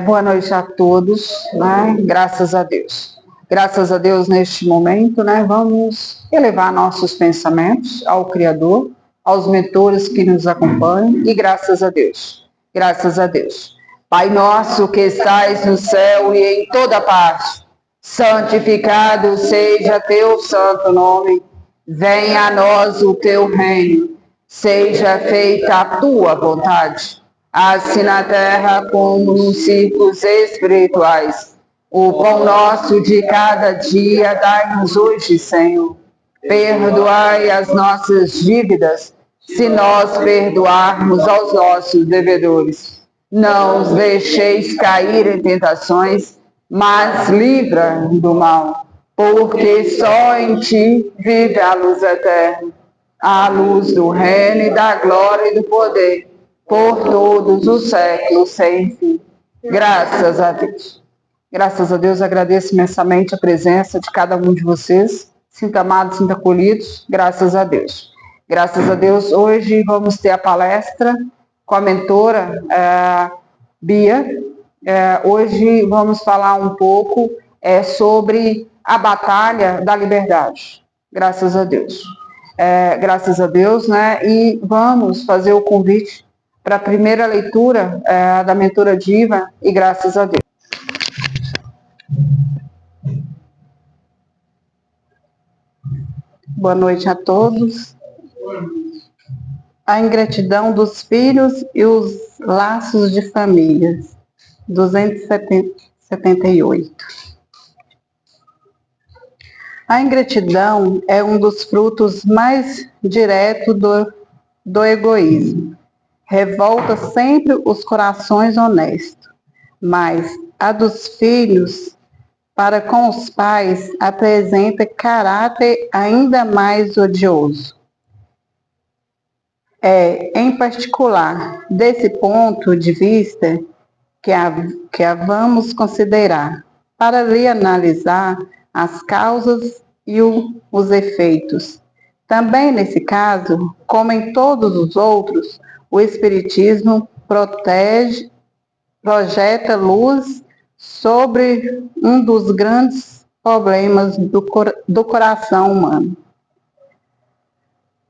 Boa noite a todos, né? Graças a Deus. Graças a Deus neste momento, né? Vamos elevar nossos pensamentos ao Criador, aos mentores que nos acompanham e graças a Deus. Graças a Deus. Pai nosso que estais no céu e em toda parte, santificado seja teu santo nome. Venha a nós o teu reino. Seja feita a tua vontade, assim na terra como nos círculos espirituais. O pão nosso de cada dia dai-nos hoje, Senhor. Perdoai as nossas dívidas, se nós perdoarmos aos nossos devedores. Não os deixeis cair em tentações, mas livra do mal, porque só em ti vive a luz eterna, a luz do reino e da glória e do poder, por todos os séculos sem fim. Graças a Deus. Graças a Deus, agradeço imensamente a presença de cada um de vocês. Sinta amados, sinta acolhidos. Graças a Deus. Graças a Deus, hoje vamos ter a palestra com a mentora Bia. Hoje vamos falar um pouco sobre a batalha da liberdade. Graças a Deus. Graças a Deus, né? E vamos fazer o convite para a primeira leitura da mentora Diva, e graças a Deus. Boa noite a todos. A ingratidão dos filhos e os laços de famílias, 278. A ingratidão é um dos frutos mais diretos do egoísmo. Revolta sempre os corações honestos, mas a dos filhos para com os pais apresenta caráter ainda mais odioso. Em particular, desse ponto de vista que a vamos considerar, para lhe analisar as causas e os efeitos. Também nesse caso, como em todos os outros, o Espiritismo projeta luz sobre um dos grandes problemas do coração humano.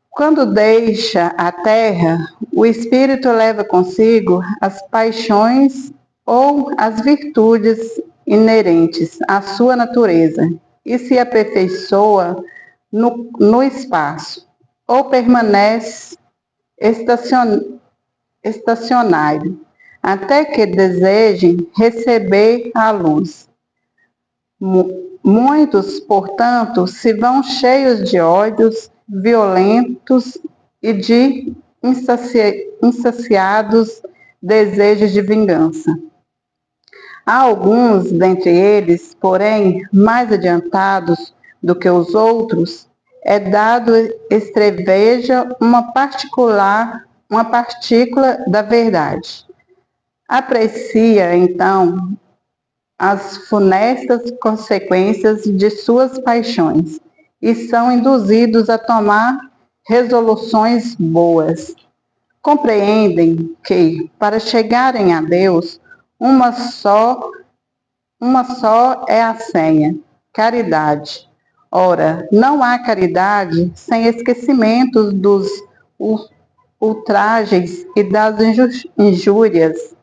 Quando deixa a Terra, o espírito leva consigo as paixões ou as virtudes inerentes à sua natureza e se aperfeiçoa no espaço, ou permanece estacionário, até que desejem receber a luz. Muitos, portanto, se vão cheios de ódios violentos e de insaciados desejos de vingança. Há alguns dentre eles, porém, mais adiantados do que os outros, dado estreveja uma partícula da verdade. Aprecia, então, as funestas consequências de suas paixões e são induzidos a tomar resoluções boas. Compreendem que, para chegarem a Deus, uma só é a senha: caridade. Ora, não há caridade sem esquecimento dos ultrajes e das injúrias.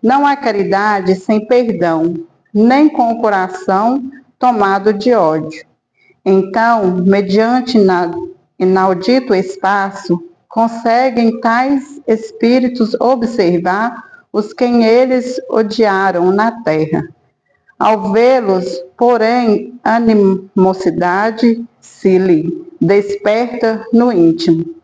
Não há caridade sem perdão, nem com o coração tomado de ódio. Então, mediante inaudito espaço, conseguem tais espíritos observar os quem eles odiaram na terra. Ao vê-los, porém, animosidade se lhe desperta no íntimo.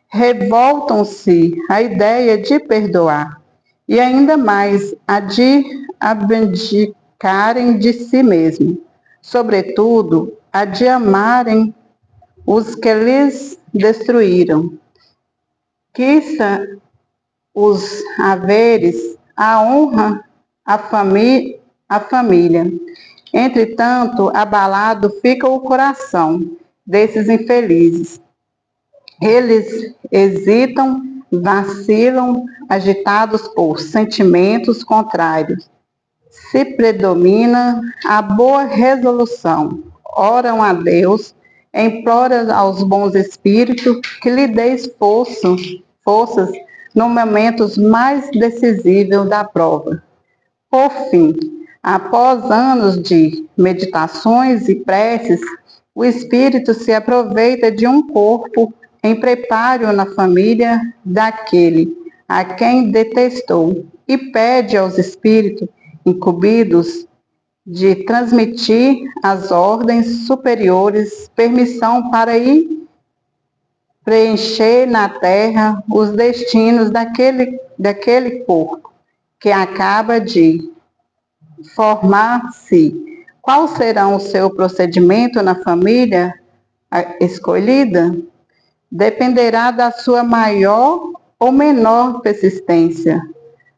Revoltam-se à ideia de perdoar, e ainda mais a de abdicarem de si mesmo, sobretudo a de amarem os que lhes destruíram, quiçá os haveres, a honra, a família. Entretanto, abalado fica o coração desses infelizes. Eles hesitam vacilam, agitados por sentimentos contrários. Se predomina a boa resolução, oram a Deus, imploram aos bons espíritos que lhe deis forças nos momentos mais decisivos da prova. Por fim, após anos de meditações e preces, o espírito se aproveita de um corpo em preparo na família daquele a quem detestou e pede aos espíritos incumbidos de transmitir às ordens superiores permissão para ir preencher na terra os destinos daquele corpo que acaba de formar-se. Qual será o seu procedimento na família escolhida? Dependerá da sua maior ou menor persistência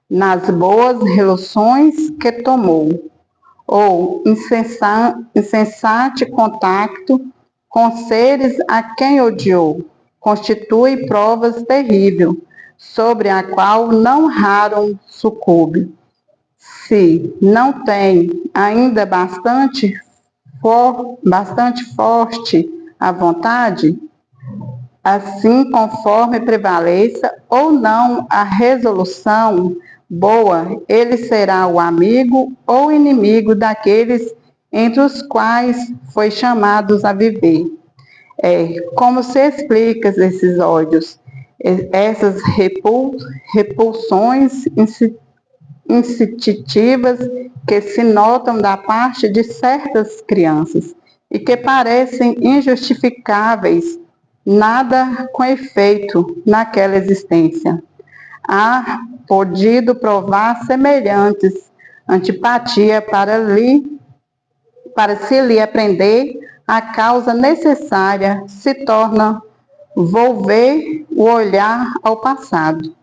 nas boas relações que tomou, ou insensate contato com seres a quem odiou, constitui provas terríveis, sobre a qual não raro sucumbe. Se não tem ainda bastante forte a vontade, assim conforme prevaleça ou não a resolução boa, ele será o amigo ou inimigo daqueles entre os quais foi chamados a viver. Como se explica esses ódios, essas repulsões instintivas que se notam da parte de certas crianças e que parecem injustificáveis, nada com efeito naquela existência. Há podido provar semelhantes antipatia para se lhe aprender a causa necessária, se torna volver o olhar ao passado.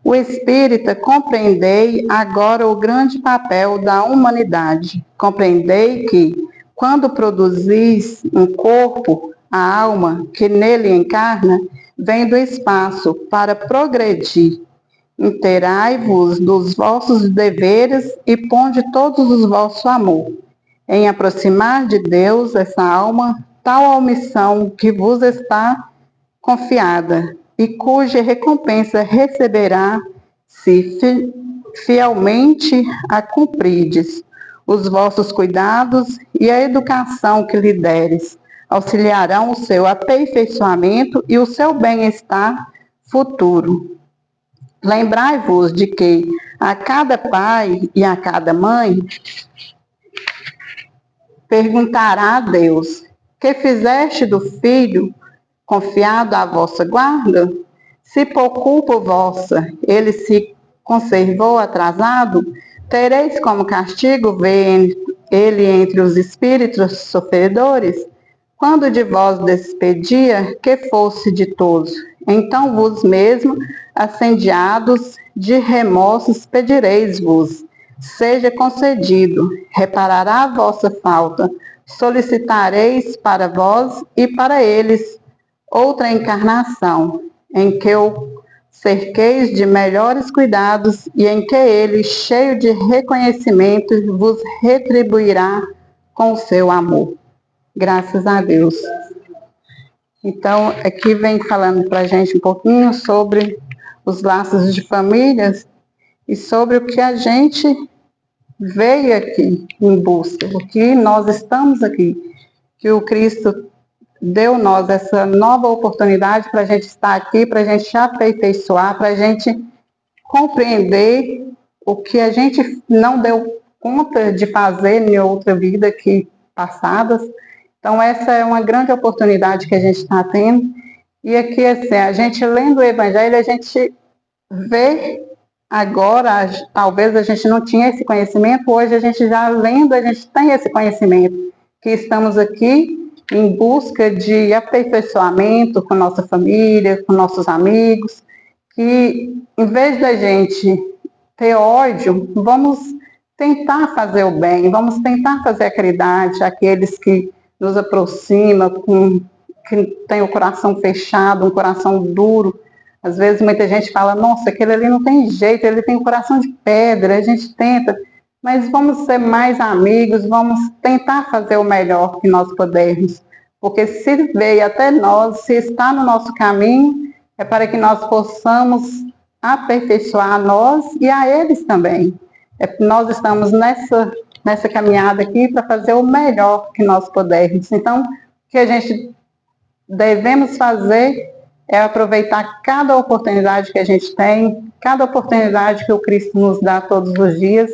O espírita, compreendei agora o grande papel da humanidade. Compreendei que, quando produzis um corpo, a alma que nele encarna vem do espaço para progredir. Interai-vos dos vossos deveres e ponde todos os vosso amor em aproximar de Deus essa alma, tal a missão que vos está confiada e cuja recompensa receberá se fielmente a cumprides. Os vossos cuidados e a educação que lhe deres auxiliarão o seu aperfeiçoamento e o seu bem-estar futuro. Lembrai-vos de que a cada pai e a cada mãe perguntará a Deus: que fizeste do filho confiado à vossa guarda? Se por culpa vossa ele se conservou atrasado, tereis como castigo ver ele entre os espíritos sofredores? Quando de vós despedia, que fosse ditoso, então vos mesmo, ascendiados de remorsos, pedireis-vos, seja concedido, reparará a vossa falta, solicitareis para vós e para eles outra encarnação, em que o cerqueis de melhores cuidados e em que ele, cheio de reconhecimento, vos retribuirá com o seu amor. Graças a Deus. Então, aqui vem falando para a gente um pouquinho sobre os laços de famílias e sobre o que a gente veio aqui em busca, o que nós estamos aqui, que o Cristo deu nós essa nova oportunidade para a gente estar aqui, para a gente se aperfeiçoar, para a gente compreender o que a gente não deu conta de fazer em outra vida aqui passadas. Então, essa é uma grande oportunidade que a gente está tendo. E aqui, assim, a gente lendo o Evangelho, a gente vê agora, talvez a gente não tinha esse conhecimento, hoje a gente já lendo, a gente tem esse conhecimento, que estamos aqui em busca de aperfeiçoamento com nossa família, com nossos amigos, que em vez da gente ter ódio, vamos tentar fazer o bem, vamos tentar fazer a caridade àqueles que nos aproximam, que tem o coração fechado, um coração duro, Às vezes muita gente fala, nossa, aquele ali não tem jeito, ele tem um coração de pedra, a gente tenta, mas vamos ser mais amigos, vamos tentar fazer o melhor que nós pudermos, porque se veio até nós, se está no nosso caminho, é para que nós possamos aperfeiçoar a nós e a eles também. Nós estamos nessa caminhada aqui para fazer o melhor que nós pudermos. Então, o que a gente devemos fazer é aproveitar cada oportunidade que a gente tem, cada oportunidade que o Cristo nos dá todos os dias,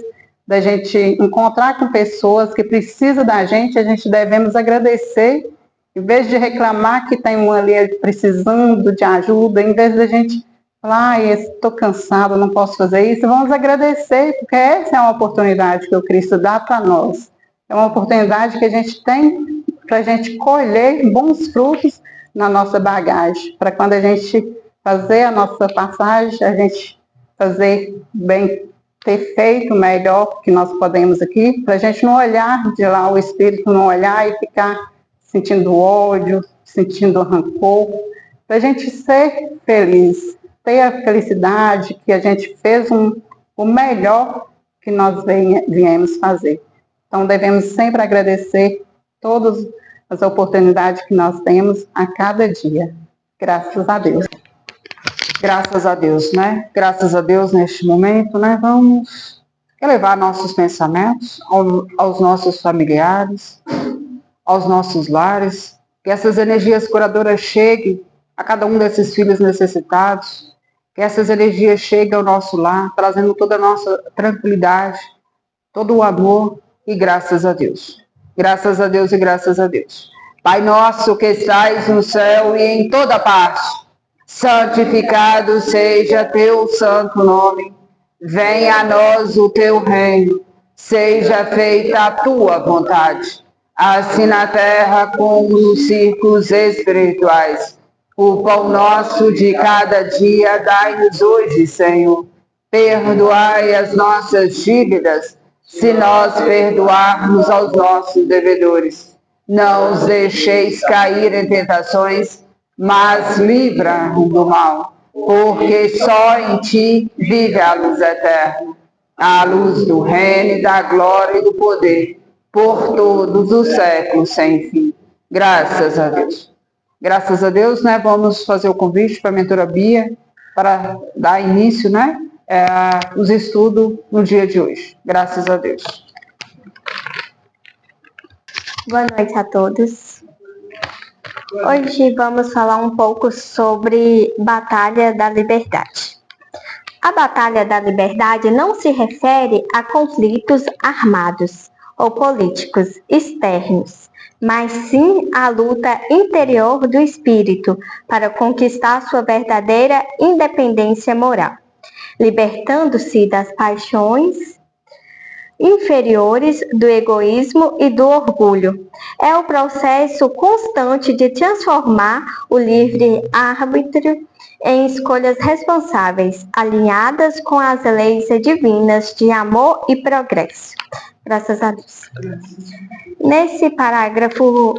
da gente encontrar com pessoas que precisam da gente, a gente devemos agradecer, em vez de reclamar que tem um ali precisando de ajuda, em vez da gente falar, estou cansado, não posso fazer isso, vamos agradecer, porque essa é uma oportunidade que o Cristo dá para nós. É uma oportunidade que a gente tem para a gente colher bons frutos na nossa bagagem, para quando a gente fazer a nossa passagem, a gente fazer bem, ter feito o melhor que nós podemos aqui, para a gente não olhar de lá, o Espírito não olhar e ficar sentindo ódio, sentindo rancor, para a gente ser feliz, ter a felicidade que a gente fez o melhor que nós viemos fazer. Então, devemos sempre agradecer todas as oportunidades que nós temos a cada dia. Graças a Deus. Graças a Deus, né? Graças a Deus neste momento, né? Vamos elevar nossos pensamentos aos nossos familiares, aos nossos lares, que essas energias curadoras cheguem a cada um desses filhos necessitados, que essas energias cheguem ao nosso lar, trazendo toda a nossa tranquilidade, todo o amor e graças a Deus. Graças a Deus e graças a Deus. Pai nosso que estais no céu e em toda parte, santificado seja teu santo nome. Venha a nós o teu reino. Seja feita a tua vontade, assim na terra como nos círculos espirituais. O pão nosso de cada dia dai-nos hoje, Senhor. Perdoai as nossas dívidas, se nós perdoarmos aos nossos devedores. Não os deixeis cair em tentações, mas livra-nos do mal, porque só em ti vive a luz eterna, a luz do reino, da glória e do poder, por todos os séculos sem fim. Graças a Deus. Graças a Deus, né? Vamos fazer o convite para a mentora Bia, para dar início, né? Os estudos no dia de hoje. Graças a Deus. Boa noite a todos. Hoje vamos falar um pouco sobre Batalha da Liberdade. A Batalha da Liberdade não se refere a conflitos armados ou políticos externos, mas sim à luta interior do espírito para conquistar sua verdadeira independência moral, libertando-se das paixões inferiores, do egoísmo e do orgulho. É o processo constante de transformar o livre-arbítrio em escolhas responsáveis, alinhadas com as leis divinas de amor e progresso. Graças a Deus. Nesse parágrafo,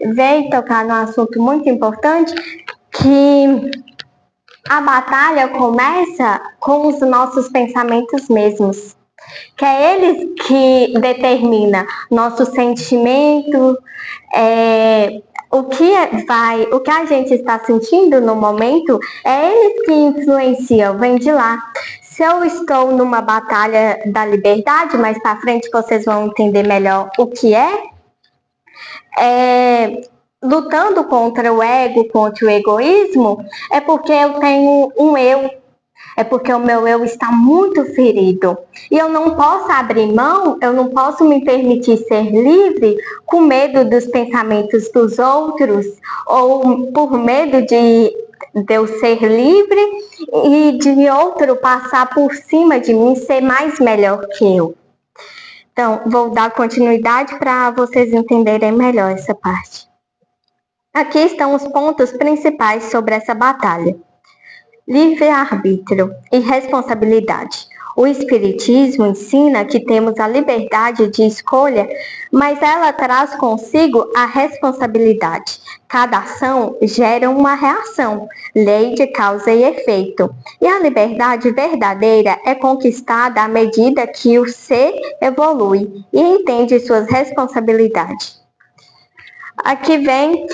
vem tocar num assunto muito importante, que a batalha começa com os nossos pensamentos mesmos, que é eles que determina nosso sentimento, o que a gente está sentindo no momento, é eles que influenciam, vem de lá. Se eu estou numa batalha da liberdade, mais para frente vocês vão entender melhor o que lutando contra o ego, contra o egoísmo, é porque eu tenho um eu, é porque o meu eu está muito ferido. E eu não posso abrir mão, eu não posso me permitir ser livre com medo dos pensamentos dos outros, ou por medo de eu ser livre e de outro passar por cima de mim, ser mais melhor que eu. Então, vou dar continuidade para vocês entenderem melhor essa parte. Aqui estão os pontos principais sobre essa batalha. Livre-arbítrio e responsabilidade. O Espiritismo ensina que temos a liberdade de escolha, mas ela traz consigo a responsabilidade. Cada ação gera uma reação, lei de causa e efeito. E a liberdade verdadeira é conquistada à medida que o ser evolui e entende suas responsabilidades. Aqui vem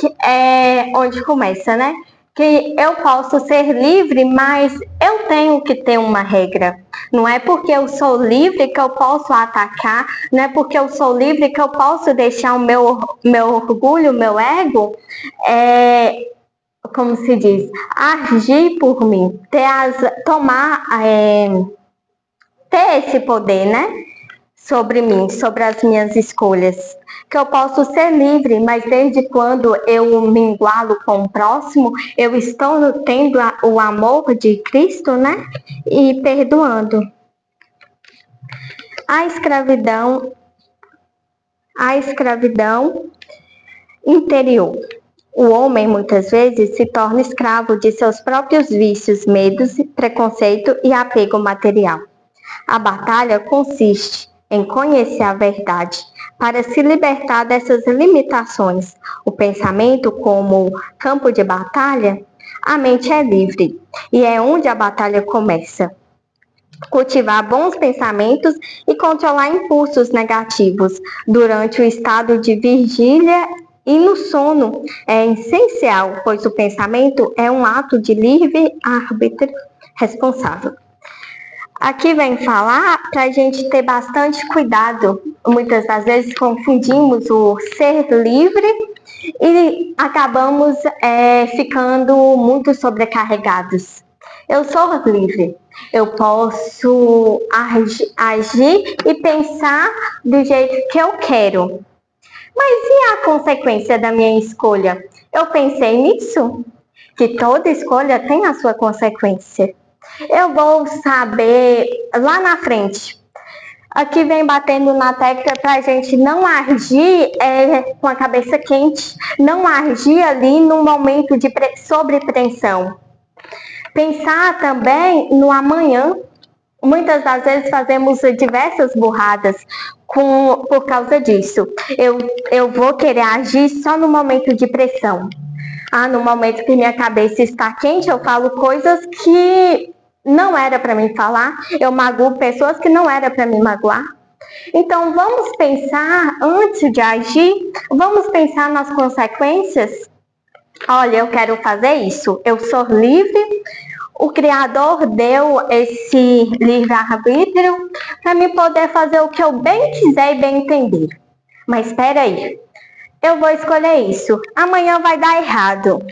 onde começa, né? Que eu posso ser livre, mas eu tenho que ter uma regra. Não é porque eu sou livre que eu posso atacar, não é porque eu sou livre que eu posso deixar o meu orgulho, o meu ego, como se diz, agir por mim, ter esse poder, né? Sobre mim, sobre as minhas escolhas. Que eu posso ser livre, mas desde quando eu me igualo com o próximo, eu estou tendo o amor de Cristo, né? E perdoando. A escravidão interior. O homem, muitas vezes, se torna escravo de seus próprios vícios, medos, preconceito e apego material. A batalha consiste em conhecer a verdade, para se libertar dessas limitações. O pensamento como campo de batalha, a mente é livre e é onde a batalha começa. Cultivar bons pensamentos e controlar impulsos negativos durante o estado de vigília e no sono é essencial, pois o pensamento é um ato de livre arbítrio responsável. Aqui vem falar para a gente ter bastante cuidado. Muitas das vezes confundimos o ser livre e acabamos ficando muito sobrecarregados. Eu sou livre, eu posso agir e pensar do jeito que eu quero. Mas e a consequência da minha escolha? Eu pensei nisso, que toda escolha tem a sua consequência. Eu vou saber lá na frente. Aqui vem batendo na tecla para a gente não agir com a cabeça quente, não agir ali num momento de sobrepressão. Pensar também no amanhã. Muitas das vezes fazemos diversas burradas por causa disso. Eu vou querer agir só no momento de pressão. No momento que minha cabeça está quente, eu falo coisas que não era para mim falar, eu magoo pessoas que não era para me magoar. Então, vamos pensar antes de agir, vamos pensar nas consequências. Olha, eu quero fazer isso, eu sou livre, o Criador deu esse livre-arbítrio para me poder fazer o que eu bem quiser e bem entender. Mas espera aí, eu vou escolher isso, amanhã vai dar errado.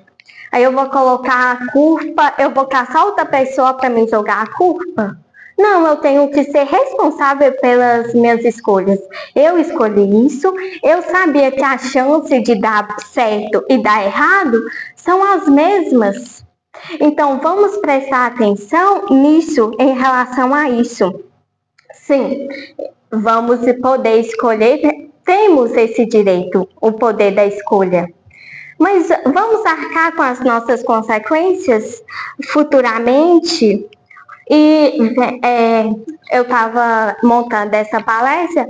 Aí eu vou colocar a culpa, eu vou caçar outra pessoa para me jogar a culpa? Não, eu tenho que ser responsável pelas minhas escolhas. Eu escolhi isso, eu sabia que a chance de dar certo e dar errado são as mesmas. Então, vamos prestar atenção nisso, em relação a isso. Sim, vamos poder escolher, temos esse direito, o poder da escolha. Mas vamos arcar com as nossas consequências futuramente? E eu estava montando essa palestra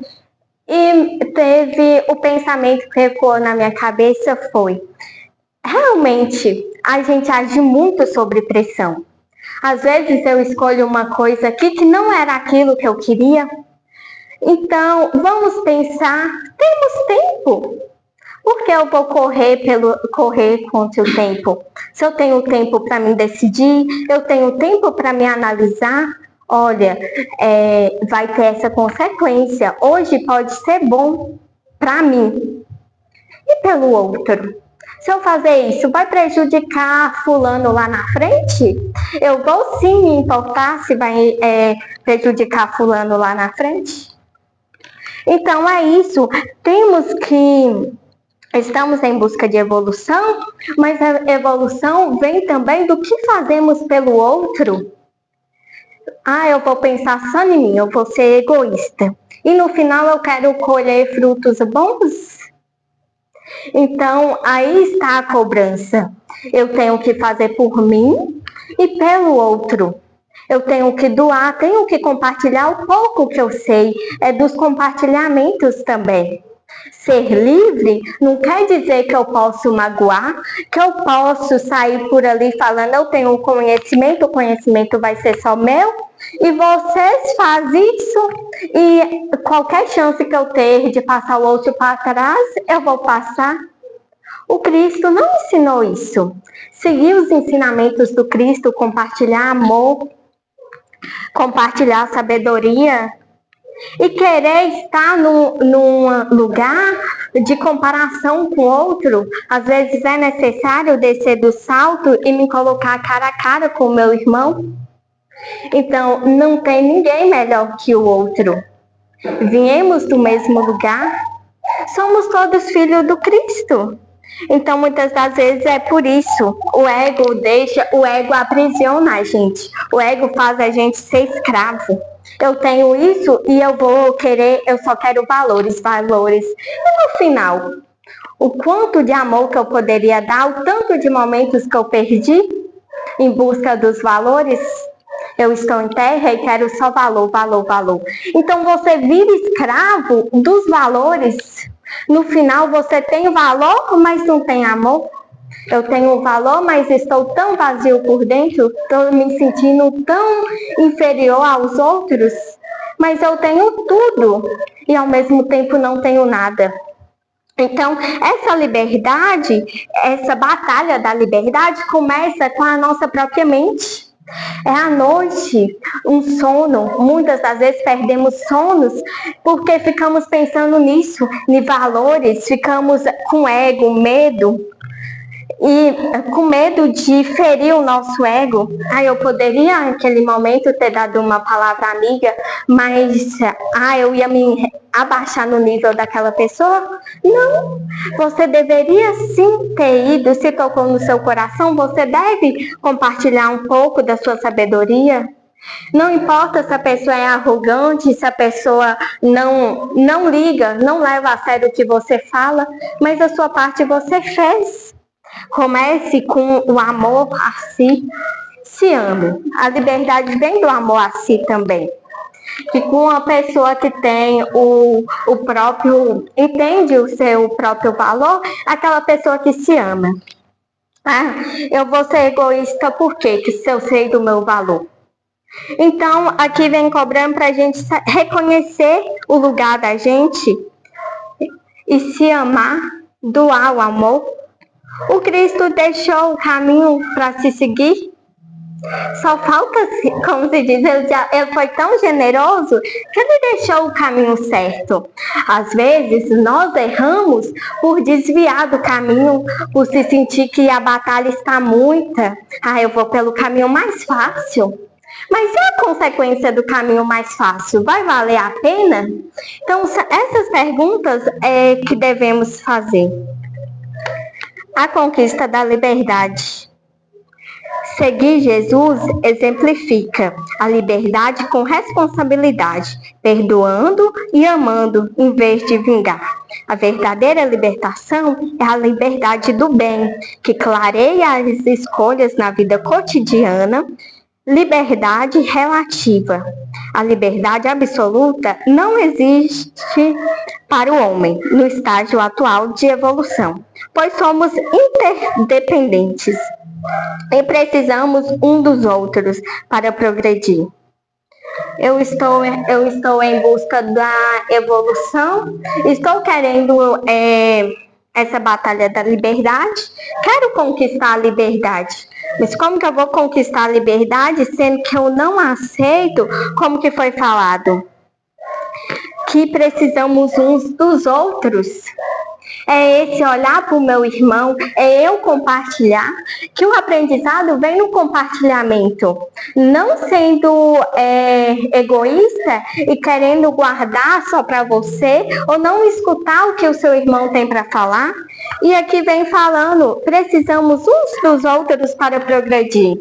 e teve o pensamento que ecoou na minha cabeça foi: realmente, a gente age muito sob pressão. Às vezes eu escolho uma coisa aqui que não era aquilo que eu queria. Então, vamos pensar, temos tempo. Por que eu vou correr contra o tempo? Se eu tenho tempo para me decidir, eu tenho tempo para me analisar, olha, vai ter essa consequência. Hoje pode ser bom para mim e pelo outro. Se eu fazer isso, vai prejudicar fulano lá na frente? Eu vou sim me importar se vai prejudicar fulano lá na frente? Então é isso, estamos em busca de evolução, mas a evolução vem também do que fazemos pelo outro. Eu vou pensar só em mim, eu vou ser egoísta. E no final eu quero colher frutos bons? Então, aí está a cobrança. Eu tenho que fazer por mim e pelo outro. Eu tenho que doar, tenho que compartilhar o pouco que eu sei. É dos compartilhamentos também. Ser livre não quer dizer que eu posso magoar, que eu posso sair por ali falando, eu tenho conhecimento, o conhecimento vai ser só meu, e vocês fazem isso, e qualquer chance que eu ter de passar o outro para trás, eu vou passar. O Cristo não ensinou isso. Seguir os ensinamentos do Cristo, compartilhar amor, compartilhar sabedoria e querer estar num lugar de comparação com outro. Às vezes é necessário descer do salto e me colocar cara a cara com o meu irmão. Então, não tem ninguém melhor que o outro. Viemos do mesmo lugar, somos todos filhos do Cristo. Então, muitas das vezes é por isso. O ego aprisiona a gente. O ego faz a gente ser escravo. Eu tenho isso e eu só quero valores. E no final, o quanto de amor que eu poderia dar, o tanto de momentos que eu perdi em busca dos valores. Eu estou em terra e quero só valor. Então você vira escravo dos valores. No final você tem valor, mas não tem amor. Eu tenho valor, mas estou tão vazio por dentro, estou me sentindo tão inferior aos outros, mas eu tenho tudo e ao mesmo tempo não tenho nada. Então, essa liberdade, essa batalha da liberdade começa com a nossa própria mente. É à noite, um sono. Muitas das vezes perdemos sonos porque ficamos pensando nisso, em valores, ficamos com ego, medo. E com medo de ferir o nosso ego. Eu poderia naquele momento ter dado uma palavra amiga, mas eu ia me abaixar no nível daquela pessoa? Não, você deveria sim ter ido, se tocou no seu coração, você deve compartilhar um pouco da sua sabedoria. Não importa se a pessoa é arrogante, se a pessoa não liga, não leva a sério o que você fala, mas a sua parte você fez. Comece com o amor a si. Se ame. A liberdade vem do amor a si também. E com uma pessoa que tem entende o seu próprio valor, aquela pessoa que se ama. Eu vou ser egoísta por quê? Que se eu sei do meu valor. Então, aqui vem cobrando para a gente reconhecer o lugar da gente e se amar, doar o amor. O Cristo deixou o caminho para se seguir. Só falta, como se diz, ele foi tão generoso que ele deixou o caminho certo. Às vezes, nós erramos por desviar do caminho, por se sentir que a batalha está muita. Eu vou pelo caminho mais fácil. Mas e a consequência do caminho mais fácil? Vai valer a pena? Então, essas perguntas é que devemos fazer. A conquista da liberdade. Seguir Jesus exemplifica a liberdade com responsabilidade, perdoando e amando em vez de vingar. A verdadeira libertação é a liberdade do bem, que clareia as escolhas na vida cotidiana. Liberdade relativa. A liberdade absoluta não existe para o homem no estágio atual de evolução, pois somos interdependentes e precisamos um dos outros para progredir. Eu estou em busca da evolução, estou querendo essa batalha da liberdade, quero conquistar a liberdade. Mas como que eu vou conquistar a liberdade sendo que eu não aceito, como que foi falado? Que precisamos uns dos outros. É esse olhar para o meu irmão, é eu compartilhar, que o aprendizado vem no compartilhamento, não sendo egoísta e querendo guardar só para você, ou não escutar o que o seu irmão tem para falar. E aqui vem falando, precisamos uns dos outros para progredir.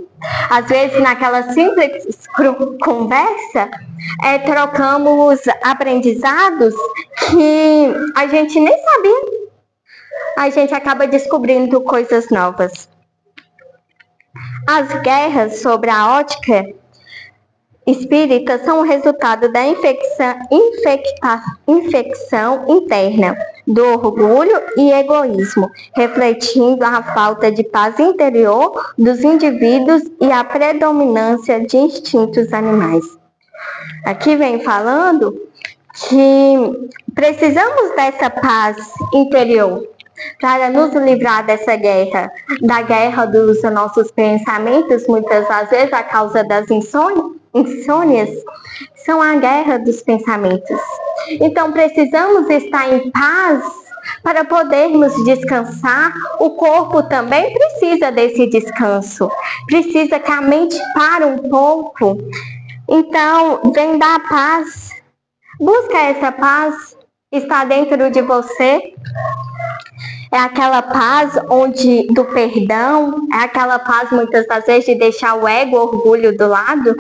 Às vezes, naquela simples conversa, trocamos aprendizados que a gente nem sabia. A gente acaba descobrindo coisas novas. As guerras sobre a ótica espírita são o resultado da infecção interna, do orgulho e egoísmo, refletindo a falta de paz interior dos indivíduos e a predominância de instintos animais. Aqui vem falando que precisamos dessa paz interior para nos livrar dessa guerra, da guerra dos nossos pensamentos, muitas das vezes a causa das insônias, são a guerra dos pensamentos. Então precisamos estar em paz para podermos descansar. O corpo também precisa desse descanso, precisa que a mente pare um pouco. Então vem da paz, busca essa paz, está dentro de você. É aquela paz do perdão, é aquela paz muitas das vezes de deixar o ego, o orgulho do lado.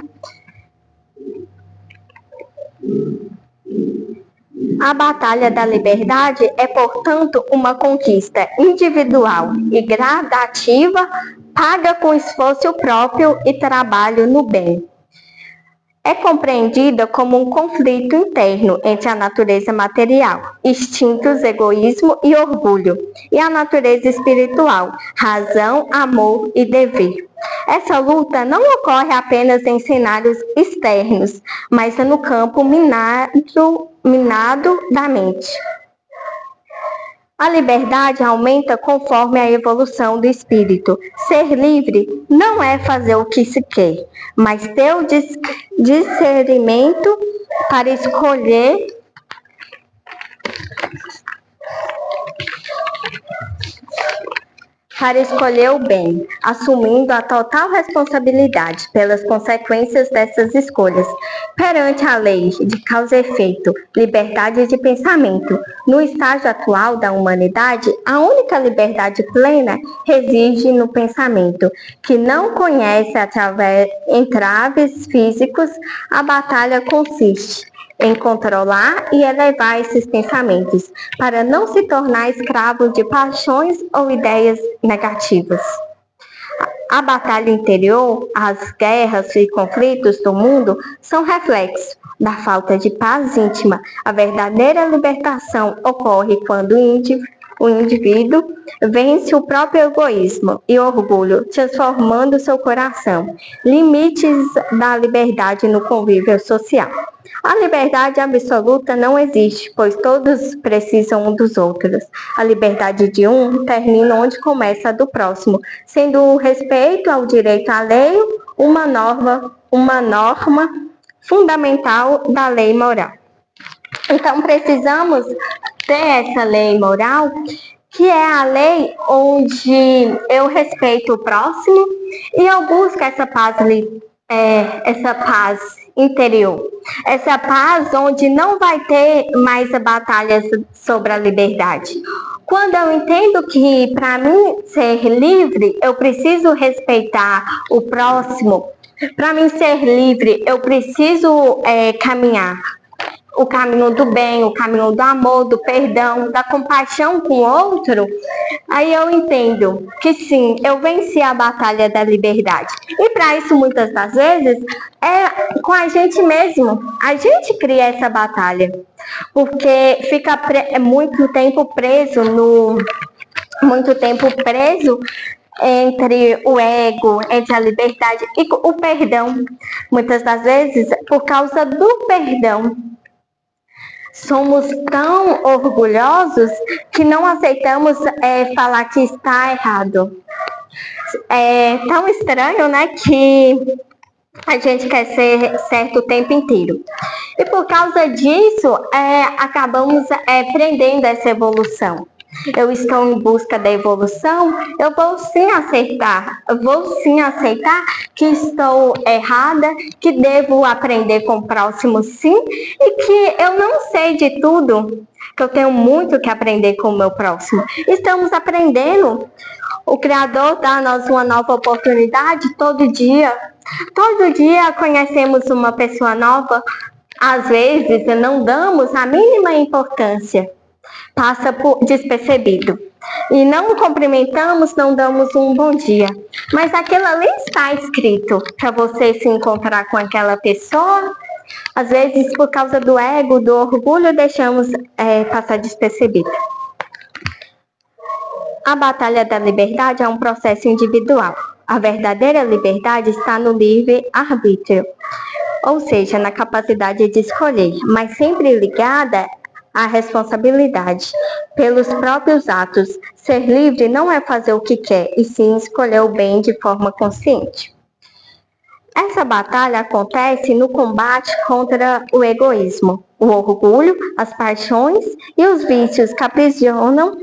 A batalha da liberdade é, portanto, uma conquista individual e gradativa, paga com esforço próprio e trabalho no bem. É compreendida como um conflito interno entre a natureza material, instintos, egoísmo e orgulho, e a natureza espiritual, razão, amor e dever. Essa luta não ocorre apenas em cenários externos, mas no campo minado da mente. A liberdade aumenta conforme a evolução do espírito. Ser livre não é fazer o que se quer, mas ter o discernimento para escolher o bem, assumindo a total responsabilidade pelas consequências dessas escolhas. Perante a lei de causa e efeito, liberdade de pensamento, no estágio atual da humanidade, a única liberdade plena reside no pensamento, que não conhece através entraves físicos. A batalha consiste em controlar e elevar esses pensamentos, para não se tornar escravo de paixões ou ideias negativas. A batalha interior, as guerras e conflitos do mundo são reflexo da falta de paz íntima. A verdadeira libertação ocorre quando o indivíduo vence o próprio egoísmo e orgulho, transformando seu coração. Limites da liberdade no convívio social. A liberdade absoluta não existe, pois todos precisam um dos outros. A liberdade de um termina onde começa a do próximo, sendo o respeito ao direito alheio uma norma fundamental da lei moral. Então precisamos ter essa lei moral, que é a lei onde eu respeito o próximo e eu busco essa paz interior. Essa paz onde não vai ter mais batalhas sobre a liberdade. Quando eu entendo que para mim ser livre, eu preciso respeitar o próximo. Para mim ser livre, eu preciso caminhar o caminho do bem, o caminho do amor, do perdão, da compaixão com o outro. Aí eu entendo que sim, eu venci a batalha da liberdade. E para isso, muitas das vezes, é com a gente mesmo. A gente cria essa batalha. Porque fica muito tempo preso entre o ego, entre a liberdade e o perdão. Muitas das vezes, por causa do perdão, somos tão orgulhosos que não aceitamos falar que está errado. É tão estranho, né, que a gente quer ser certo o tempo inteiro. E por causa disso, acabamos prendendo essa evolução. Eu estou em busca da evolução, eu vou sim aceitar que estou errada, que devo aprender com o próximo sim, e que eu não sei de tudo, que eu tenho muito que aprender com o meu próximo. Estamos aprendendo. O Criador dá a nós uma nova oportunidade todo dia. Todo dia conhecemos uma pessoa nova. Às vezes não damos a mínima importância. passa por despercebido. E não cumprimentamos, não damos um bom dia. Mas aquilo ali está escrito para você se encontrar com aquela pessoa. Às vezes, por causa do ego, do orgulho, deixamos passar despercebido. A batalha da liberdade é um processo individual. A verdadeira liberdade está no livre-arbítrio, ou seja, na capacidade de escolher, mas sempre ligada à responsabilidade pelos próprios atos. Ser livre não é fazer o que quer, e sim escolher o bem de forma consciente. Essa batalha acontece no combate contra o egoísmo, o orgulho, as paixões e os vícios que aprisionam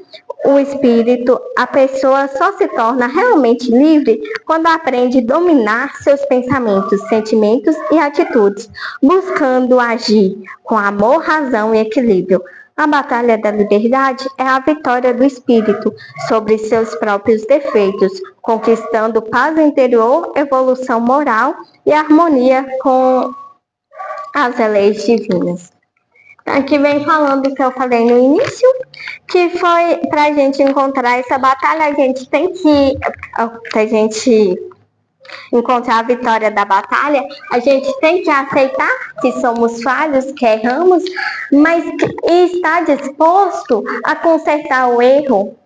o espírito. A pessoa só se torna realmente livre quando aprende a dominar seus pensamentos, sentimentos e atitudes, buscando agir com amor, razão e equilíbrio. A batalha da liberdade é a vitória do espírito sobre seus próprios defeitos, conquistando paz interior, evolução moral e harmonia com as leis divinas. Aqui vem falando o que eu falei no início, que foi para a gente encontrar essa batalha, a gente tem que, pra gente encontrar a vitória da batalha, a gente tem que aceitar que somos falhos, que erramos, mas estar disposto a consertar o erro.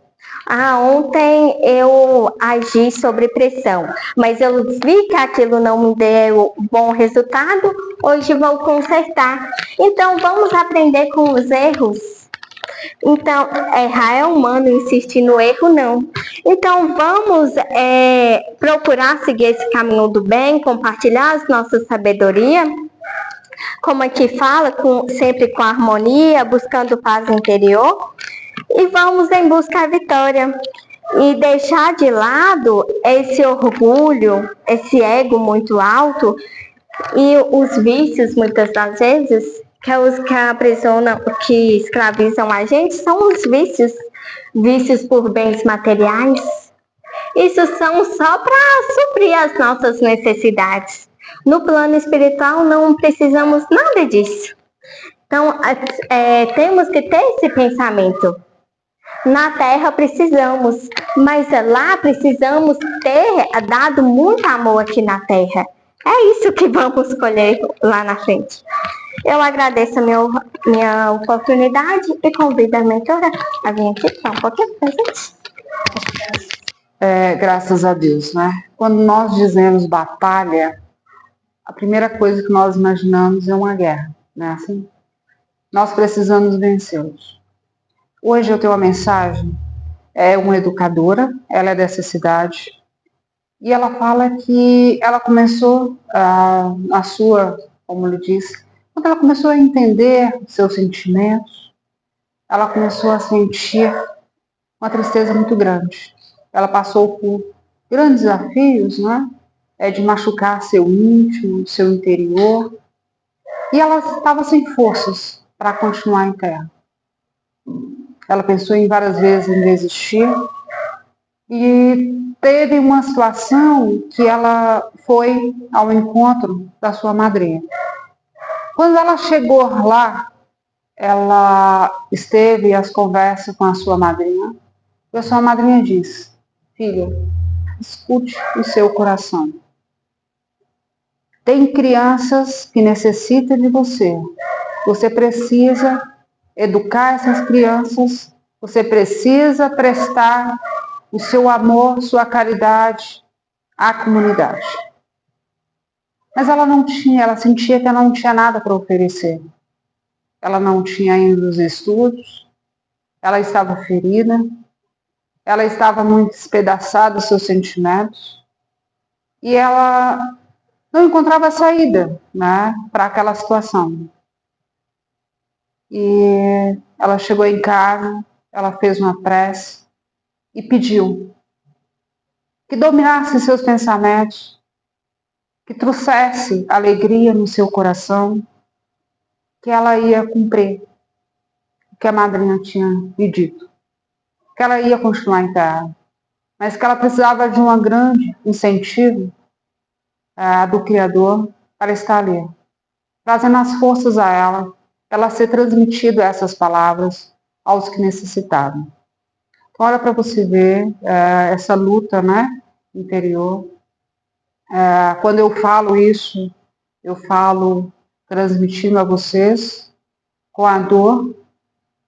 Ontem eu agi sob pressão, mas eu vi que aquilo não me deu bom resultado, hoje vou consertar. Então vamos aprender com os erros. Então, errar é humano, insistir no erro não. Então, vamos procurar seguir esse caminho do bem, compartilhar as nossas sabedoria, como aqui fala, sempre com harmonia, buscando paz interior, e vamos em busca da vitória. E deixar de lado esse orgulho, esse ego muito alto e os vícios, muitas das vezes, que os que aprisionam, que escravizam a gente, são os vícios, vícios por bens materiais. Isso são só para suprir as nossas necessidades. No plano espiritual não precisamos nada disso. Então, temos que ter esse pensamento. Na Terra precisamos, mas lá precisamos ter dado muito amor aqui na Terra. É isso que vamos colher lá na frente. Eu agradeço a minha oportunidade e convido a mentora a vir aqui para um pouquinho presente. Graças a Deus, né? Quando nós dizemos batalha, a primeira coisa que nós imaginamos é uma guerra, né? Assim, nós precisamos vencê-los. Hoje eu tenho uma mensagem, é uma educadora, ela é dessa cidade, e ela fala que ela começou a sua, como ele diz, quando ela começou a entender seus sentimentos, ela começou a sentir uma tristeza muito grande. Ela passou por grandes desafios, né? De machucar seu íntimo, seu interior, e ela estava sem forças para continuar em terra. Ela pensou em várias vezes em desistir e teve uma situação que ela foi ao encontro da sua madrinha. Quando ela chegou lá, ela esteve às conversas com a sua madrinha, e a sua madrinha disse: filha, escute o seu coração. Tem crianças que necessitam de você. Você precisa educar essas crianças, você precisa prestar o seu amor, sua caridade à comunidade. Mas ela não tinha, ela sentia que ela não tinha nada para oferecer. Ela não tinha ainda os estudos, ela estava ferida, ela estava muito despedaçada dos seus sentimentos e ela não encontrava saída, né, para aquela situação. E ela chegou em casa, ela fez uma prece e pediu que dominasse seus pensamentos, que trouxesse alegria no seu coração, que ela ia cumprir o que a madrinha tinha lhe dito, que ela ia continuar em terra, mas que ela precisava de um grande incentivo do Criador para estar ali, trazendo as forças a ela ser transmitido essas palavras, aos que necessitavam. Então, olha para você ver essa luta, né, interior. Quando eu falo isso, eu falo transmitindo a vocês com a dor,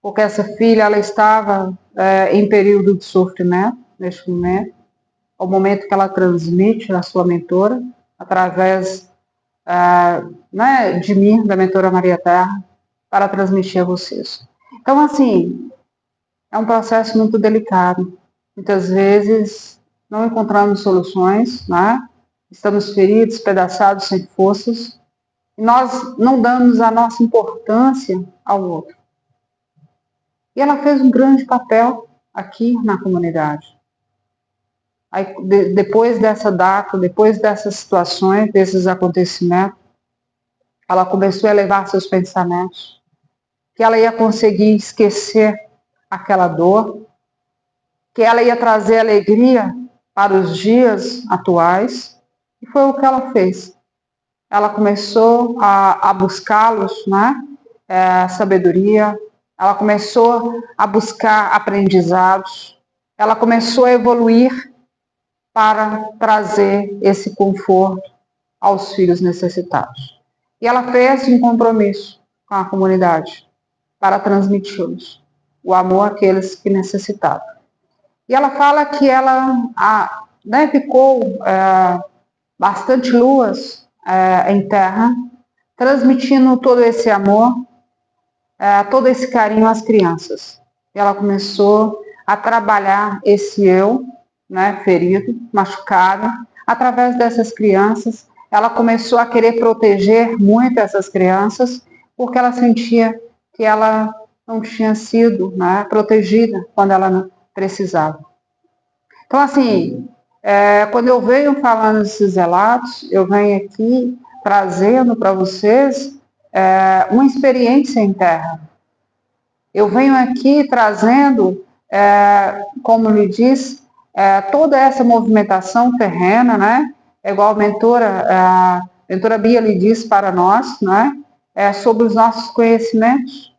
porque essa filha ela estava em período de sofrimento neste momento, ao momento que ela transmite a sua mentora, através né, de mim, da mentora Maria Terra, para transmitir a vocês. Então, assim, é um processo muito delicado. Muitas vezes não encontramos soluções, né? Estamos feridos, despedaçados, sem forças, e nós não damos a nossa importância ao outro. E ela fez um grande papel aqui na comunidade. Aí, depois dessa data, depois dessas situações, desses acontecimentos, ela começou a elevar seus pensamentos, que ela ia conseguir esquecer aquela dor, que ela ia trazer alegria para os dias atuais, e foi o que ela fez. Ela começou a buscá-los, né? Sabedoria, ela começou a buscar aprendizados, ela começou a evoluir para trazer esse conforto aos filhos necessitados. E ela fez um compromisso com a comunidade para transmiti-los, o amor àqueles que necessitavam. E ela fala que ela né, ficou bastante luas em terra, transmitindo todo esse amor, todo esse carinho às crianças. E ela começou a trabalhar esse eu, né, ferido, machucado, através dessas crianças. Ela começou a querer proteger muito essas crianças, porque ela sentia que ela não tinha sido, né, protegida quando ela precisava. Então, assim, quando eu venho falando desses relatos, eu venho aqui trazendo para vocês uma experiência em terra. Eu venho aqui trazendo, como lhe disse, toda essa movimentação terrena, né? Igual a mentora Bia lhe disse para nós, né? Sobre os nossos conhecimentos,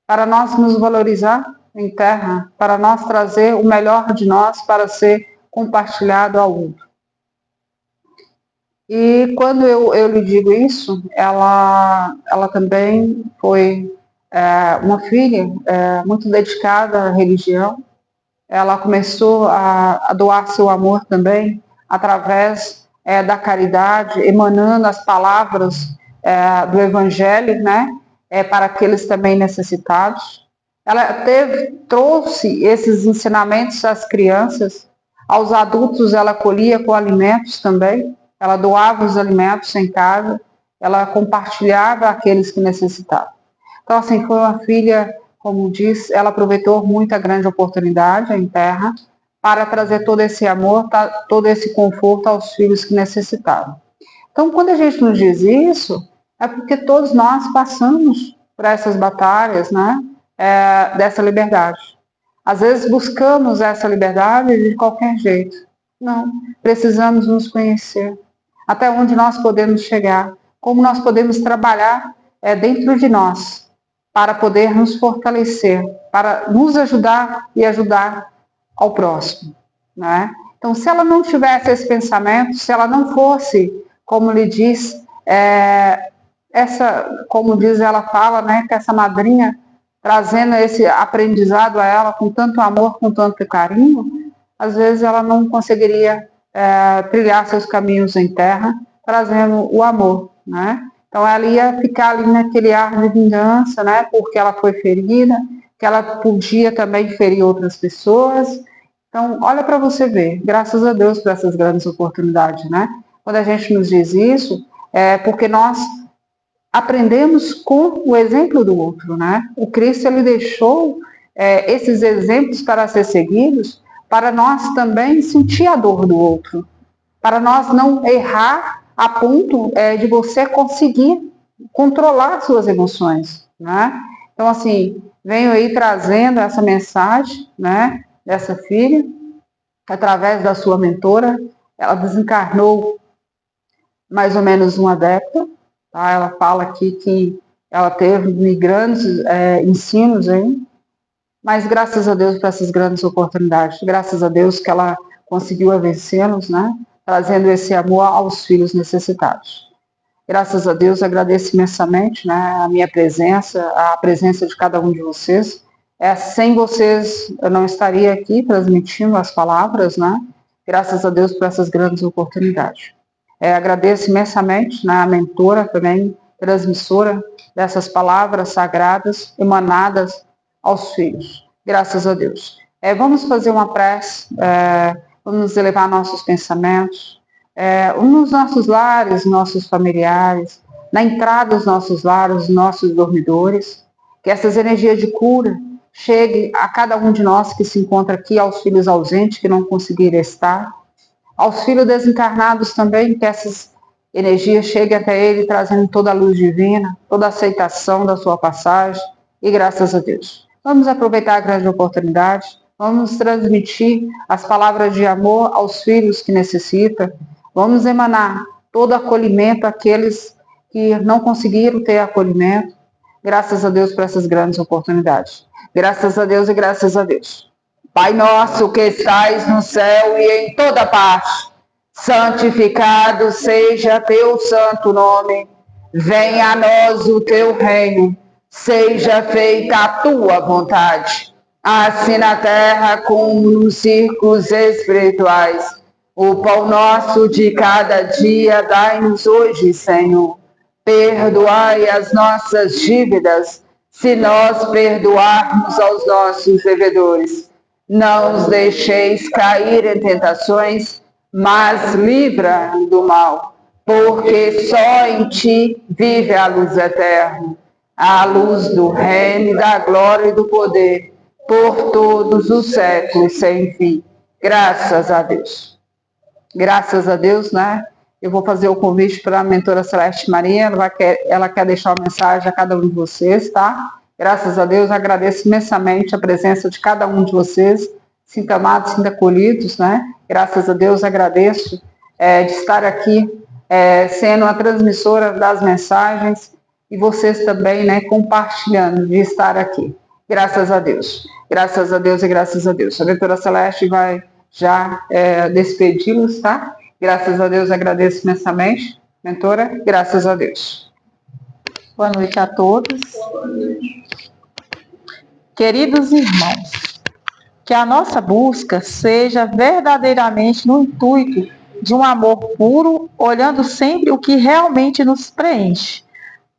para nós nos valorizar em terra, para nós trazer o melhor de nós para ser compartilhado ao outro. E quando eu lhe digo isso, ela também foi uma filha muito dedicada à religião. Ela começou a doar seu amor também através da caridade, emanando as palavras do Evangelho, né, para aqueles também necessitados. Ela trouxe esses ensinamentos às crianças, aos adultos ela acolhia com alimentos também, ela doava os alimentos em casa, ela compartilhava aqueles que necessitavam. Então, assim, foi uma filha, como diz, ela aproveitou muito a grande oportunidade em terra para trazer todo esse amor, todo esse conforto aos filhos que necessitavam. Então, quando a gente nos diz isso, é porque todos nós passamos por essas batalhas, né, dessa liberdade. Às vezes buscamos essa liberdade de qualquer jeito. Não, precisamos nos conhecer. Até onde nós podemos chegar, como nós podemos trabalhar dentro de nós, para poder nos fortalecer, para nos ajudar e ajudar ao próximo, né? Então, se ela não tivesse esse pensamento, se ela não fosse, como lhe diz, como diz ela fala, né, que essa madrinha trazendo esse aprendizado a ela com tanto amor, com tanto carinho, às vezes ela não conseguiria trilhar seus caminhos em terra, trazendo o amor, né? Então ela ia ficar ali naquele ar de vingança, né? Porque ela foi ferida, que ela podia também ferir outras pessoas. Então, olha para você ver, graças a Deus por essas grandes oportunidades, né? Quando a gente nos diz isso, é porque nós aprendemos com o exemplo do outro, né? O Cristo, ele deixou esses exemplos para ser seguidos, para nós também sentir a dor do outro, para nós não errar a ponto de você conseguir controlar suas emoções, né? Então, assim, venho aí trazendo essa mensagem, né, dessa filha, através da sua mentora. Ela desencarnou mais ou menos uma década, tá? Ela fala aqui que ela teve grandes ensinos aí, Mas graças a Deus por essas grandes oportunidades, graças a Deus que ela conseguiu vencê-los, né? Trazendo esse amor aos filhos necessitados. Graças a Deus, agradeço imensamente, né, a minha presença, a presença de cada um de vocês. Sem vocês, eu não estaria aqui transmitindo as palavras, né? Graças a Deus por essas grandes oportunidades. Agradeço imensamente, né, a mentora também, transmissora dessas palavras sagradas emanadas aos filhos. Graças a Deus. Vamos fazer uma prece, vamos elevar nossos pensamentos, nos nossos lares, nossos familiares, na entrada dos nossos lares, nossos dormidores, que essas energias de cura cheguem a cada um de nós que se encontra aqui, aos filhos ausentes que não conseguiram estar, aos filhos desencarnados também, que essas energias cheguem até ele, trazendo toda a luz divina, toda a aceitação da sua passagem, e graças a Deus. Vamos aproveitar a grande oportunidade, vamos transmitir as palavras de amor aos filhos que necessitam. Vamos emanar todo acolhimento àqueles que não conseguiram ter acolhimento. Graças a Deus por essas grandes oportunidades. Graças a Deus e graças a Deus. Pai nosso que estais no céu e em toda parte, santificado seja teu santo nome. Venha a nós o teu reino. Seja feita a tua vontade, assim na terra como nos círculos espirituais. O pão nosso de cada dia dai-nos hoje, Senhor. Perdoai as nossas dívidas, se nós perdoarmos aos nossos devedores. Não os deixeis cair em tentações, mas livra do mal, porque só em ti vive a luz eterna, a luz do reino, da glória e do poder, por todos os séculos sem fim. Graças a Deus. Graças a Deus, né? Eu vou fazer o convite para a mentora Celeste Maria, ela quer deixar uma mensagem a cada um de vocês, tá? Graças a Deus, agradeço imensamente a presença de cada um de vocês, sinta amados, sinta acolhidos, né? Graças a Deus, agradeço de estar aqui, sendo a transmissora das mensagens, e vocês também, né, compartilhando de estar aqui. Graças a Deus. Graças a Deus e graças a Deus. A mentora Celeste vai já despedi-los, tá? Graças a Deus, agradeço imensamente. Mentora, graças a Deus. Boa noite a todos. Queridos irmãos, que a nossa busca seja verdadeiramente no intuito de um amor puro, olhando sempre o que realmente nos preenche.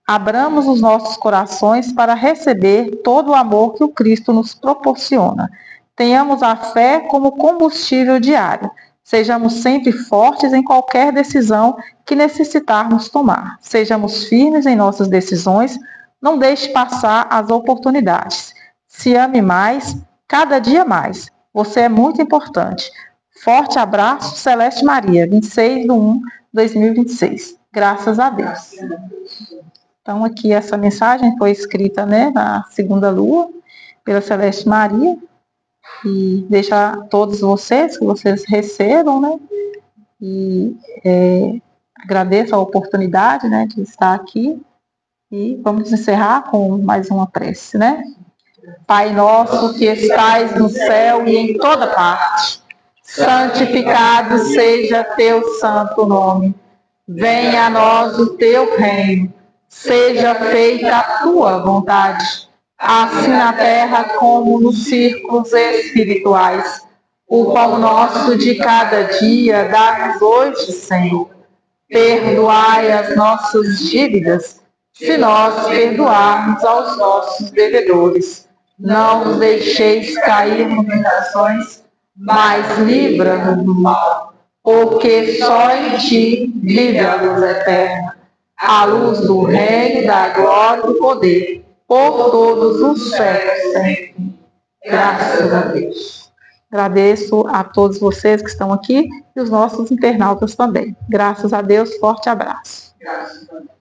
Abramos os nossos corações para receber todo o amor que o Cristo nos proporciona. Tenhamos a fé como combustível diário. Sejamos sempre fortes em qualquer decisão que necessitarmos tomar. Sejamos firmes em nossas decisões. Não deixe passar as oportunidades. Se ame mais, cada dia mais. Você é muito importante. Forte abraço, Celeste Maria, 26/1/2026. Graças a Deus. Então, aqui essa mensagem foi escrita, né, na segunda lua, pela Celeste Maria. E deixa a todos vocês, que vocês recebam, né? E agradeço a oportunidade, né, de estar aqui. E vamos encerrar com mais uma prece, né? Pai nosso que estais no céu e em toda parte, santificado seja teu santo nome. Venha a nós o teu reino. Seja feita a tua vontade, assim na terra como nos círculos espirituais. O pão nosso de cada dia dá-nos hoje, Senhor. Perdoai as nossas dívidas, se nós perdoarmos aos nossos devedores. Não nos deixeis cair em tentações, mas livra-nos do mal, porque só em ti vive a luz eterna, a luz do reino, da glória e do poder, por todos os séculos sem fim. Graças a Deus. Agradeço a todos vocês que estão aqui e os nossos internautas também. Graças a Deus, forte abraço. Graças a Deus.